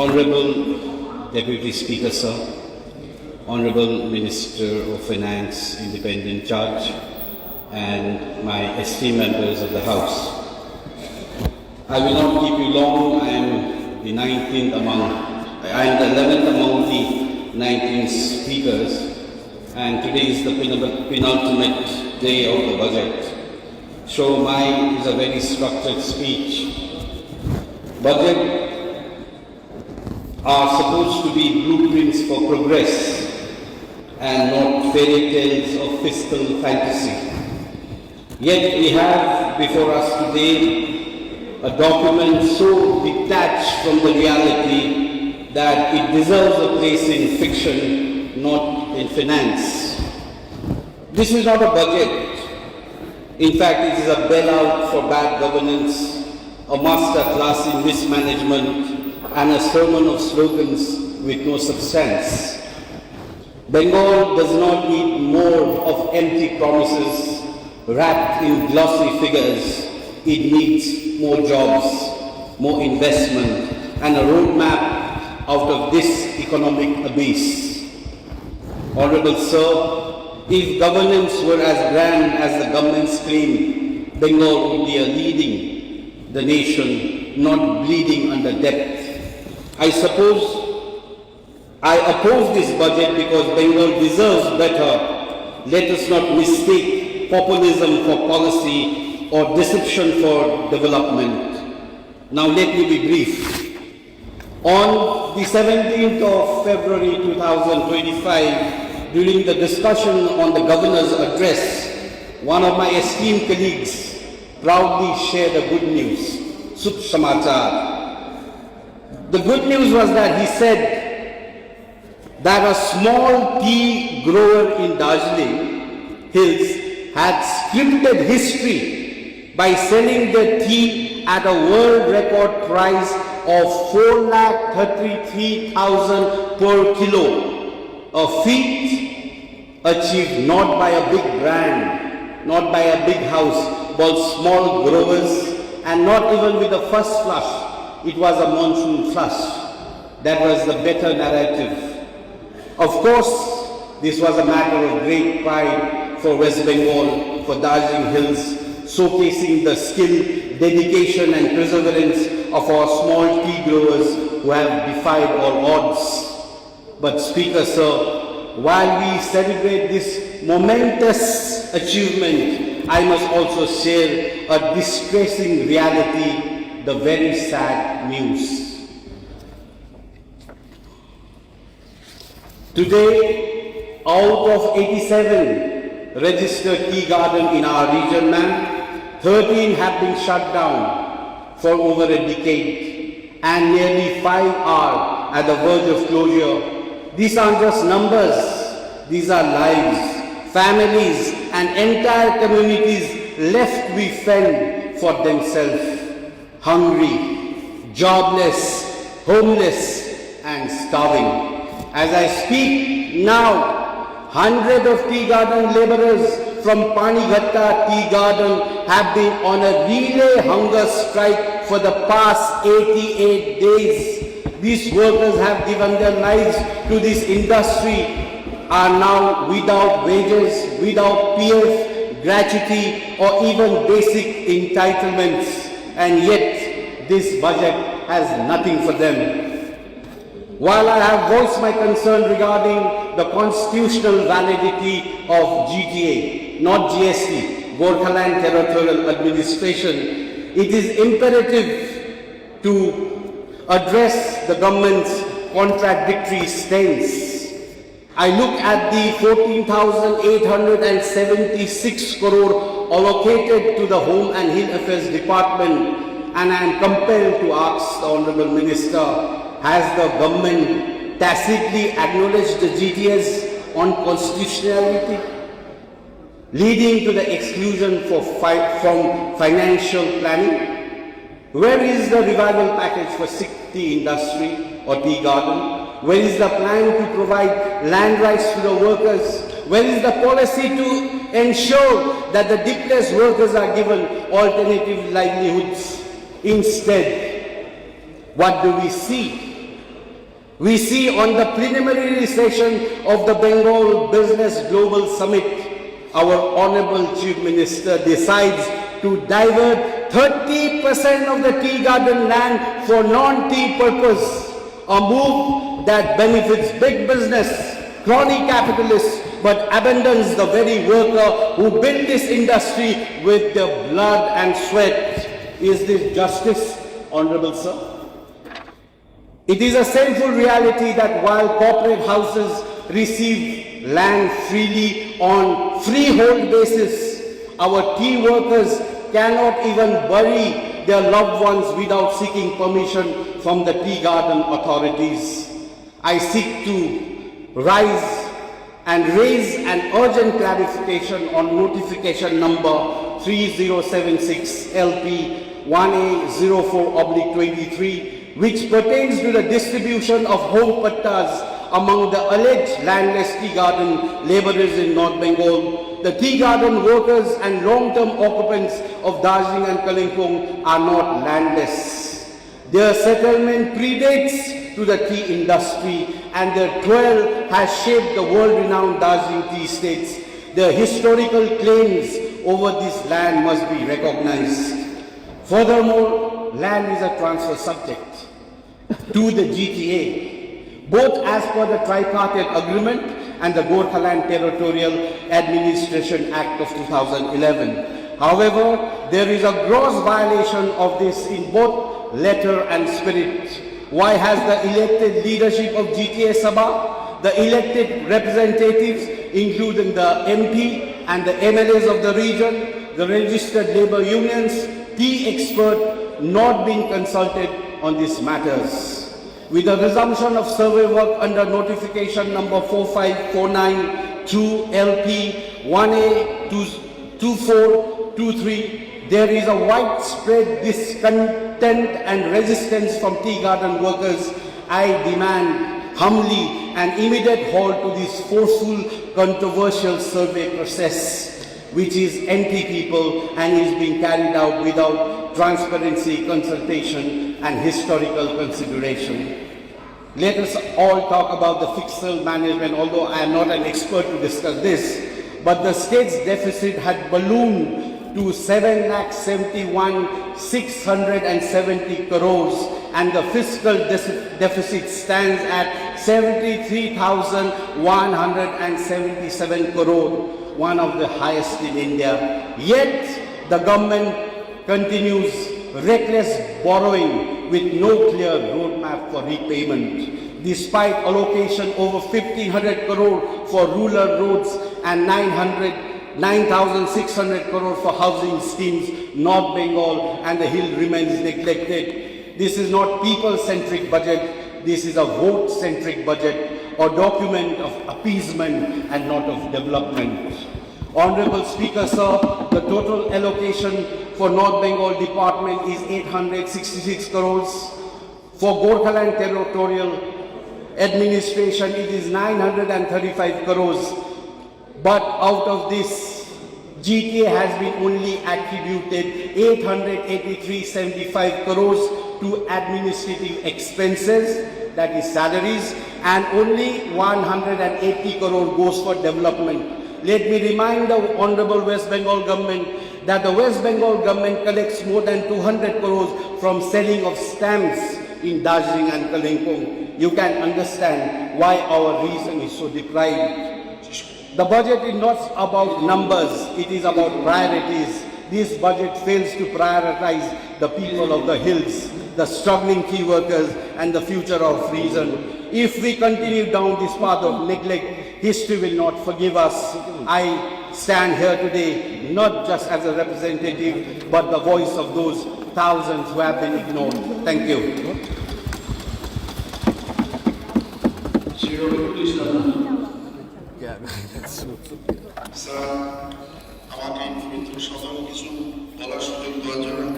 Honorable Deputy Speaker, Sir, Honorable Minister of Finance, Independent Judge, and my esteemed members of the House. I will not keep you long. I am the 11th among the 19 speakers, and today is the penultimate day of the budget. So mine is a very structured speech. Budget are supposed to be blueprints for progress and not fairy tales of fiscal fantasy. Yet we have before us today a document so detached from the reality that it deserves a place in fiction, not in finance. This is not a budget. In fact, it is a bailout for bad governance, a master class in mismanagement, and a sermon of slogans with no substance. Bengal does not need more of empty promises wrapped in glossy figures. It needs more jobs, more investment, and a roadmap out of this economic abyss. Honorable Sir, if governance were as grand as the government's claim, Bengal would be leading the nation, not bleeding under debt. I oppose this budget because Bengal deserves better. Let us not mistake populism for policy or deception for development. Now let me be brief. On the 17th of February 2025, during the discussion on the Governor's address, one of my esteemed colleagues proudly shared a good news, Sukh Samachar. The good news was that he said that a small tea grower in Darjeeling Hills had scripted history by selling their tea at a world record price of 4,33,000 per kilo, a feat achieved not by a big brand, not by a big house, but small growers, and not even with a first flush. It was a monsoon flush. That was the better narrative. Of course, this was a matter of great pride for West Bengal, for Darjeeling Hills, showcasing the skill, dedication and perseverance of our small tea growers who have defied all odds. But Speaker, Sir, while we celebrate this momentous achievement, I must also share a distressing reality, the very sad news. Today, out of 87 registered tea gardens in our region, ma'am, 13 have been shut down for over a decade, and nearly 5 are at the verge of closure. These aren't just numbers, these are lives, families, and entire communities left to fend for themselves. Hungry, jobless, homeless, and starving. As I speak now, hundreds of tea garden laborers from Panighatta Tea Garden have been on a relay hunger strike for the past 88 days. These workers have given their lives to this industry, are now without wages, without PF, gratuity, or even basic entitlements. And yet, this budget has nothing for them. While I have voiced my concern regarding the constitutional validity of GTA, not GST, Gorkhaland Territorial Administration, it is imperative to address the government's contradictory stance. I look at the 14,876 crore allocated to the Home and Hill Affairs Department, and I am compelled to ask the Honourable Minister, has the government tacitly acknowledged the GTS on constitutionality, leading to the exclusion from financial planning? Where is the revival package for Sikh tea industry or tea garden? Where is the plan to provide land rights to the workers? Where is the policy to ensure that the deepless workers are given alternative livelihoods? Instead, what do we see? We see on the preliminary session of the Bengal Business Global Summit, our Honorable Chief Minister decides to divert 30% of the tea garden land for non-tea purpose, a move that benefits big business, crony capitalists, but abandons the very worker who built this industry with their blood and sweat. Is this justice, Honorable Sir? It is a shameful reality that while corporate houses receive land freely on freehold basis, our tea workers cannot even bury their loved ones without seeking permission from the tea garden authorities. I seek to rise and raise an urgent clarification on notification number 3076 LP 1A04/23, which pertains to the distribution of home pattas among the alleged landless tea garden laborers in North Bengal. The tea garden workers and long-term occupants of Darjeeling and Kalimpong are not landless. Their settlement predates to the tea industry, and their toil has shaped the world-renowned Darjeeling tea estates. Their historical claims over this land must be recognized. Furthermore, land is a transfer subject to the GTA, both as per the tripartite agreement and the Gorkhaland Territorial Administration Act of 2011. However, there is a gross violation of this in both letter and spirit. Why has the elected leadership of GTA Sabha, the elected representatives, including the MP and the MLAs of the region, the registered labor unions, tea expert, not been consulted on these matters? With the resumption of survey work under notification number 45492 LP 1A2423, there is a widespread discontent and resistance from tea garden workers. I demand humbly an immediate halt to this forceful, controversial survey process, which is anti-people and is being carried out without transparency, consultation, and historical consideration. Let us all talk about the fiscal management, although I am not an expert to discuss this, but the state's deficit had ballooned to 7,71,670 crores, and the fiscal deficit stands at 73,177 crore, one of the highest in India. Yet the government continues reckless borrowing with no clear roadmap for repayment. Despite allocation over 1,500 crore for rural roads and 9,600 crore for housing schemes, North Bengal and the hill remains neglected. This is not people-centric budget. This is a vote-centric budget, or document of appeasement and not of development. Honorable Speaker, sir, the total allocation for North Bengal Department is 866 crores. For Gorkhaland Territorial Administration, it is 935 crores. But out of this, GTA has been only attributed 883.75 crores to administrative expenses, that is salaries, and only 180 crore goes for development. Let me remind the Honorable West Bengal government that the West Bengal government collects more than 200 crores from selling of stamps in Darjeeling and Kalimpong. You can understand why our region is so deprived. The budget is not about numbers, it is about priorities. This budget fails to prioritize the people of the hills, the struggling tea workers, and the future of region. If we continue down this path of neglect, history will not forgive us. I stand here today not just as a representative, but the voice of those thousands who have been ignored. Thank you. Sir আমাকে কিছু বলার সুযোগ দেওয়ার জন্য